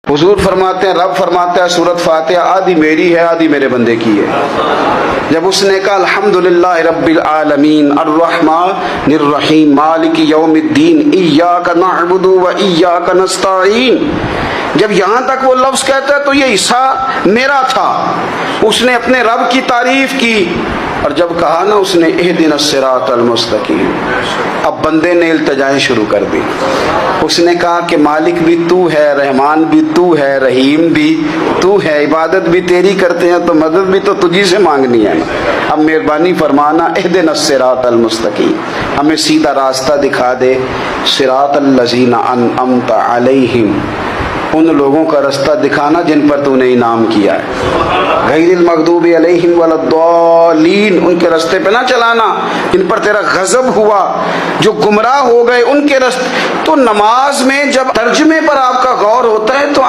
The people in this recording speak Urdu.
حضور فرماتے ہیں، رب فرماتا ہے سورۃ فاتحہ آدھی میری ہے آدھی میرے بندے کی ہے۔ جب اس نے کہا الحمدللہ رب العالمین الرحمن الرحیم مالک یوم الدین ایاک نعبد و ایاک نستعین، جب یہاں تک وہ لفظ کہتا ہے تو یہ حصہ میرا تھا۔ اس نے اپنے رب کی تعریف کی، اور جب کہا نا اس نے اہدنا الصراط المستقیم، اب بندے نے التجائیں شروع کر دی۔ اس نے کہا کہ مالک بھی تو ہے، رحمان بھی تو ہے، رحیم بھی تو ہے، عبادت بھی تیری کرتے ہیں تو مدد بھی تو تجھی سے مانگنی ہے نا۔ اب مہربانی فرمانا اہدنا الصراط المستقیم، ہمیں سیدھا راستہ دکھا دے، صراط الذین انعمت علیہم، ان لوگوں کا راستہ دکھانا جن پر تو نے انعام کیا ہے، غیر المغضوب علیہم ولا الضالین، ان کے راستے پہ نہ چلانا جن پر تیرا غضب ہوا، جو گمراہ ہو گئے ان کے راستے۔ تو نماز میں جب ترجمے پر آپ کا غور ہوتا ہے تو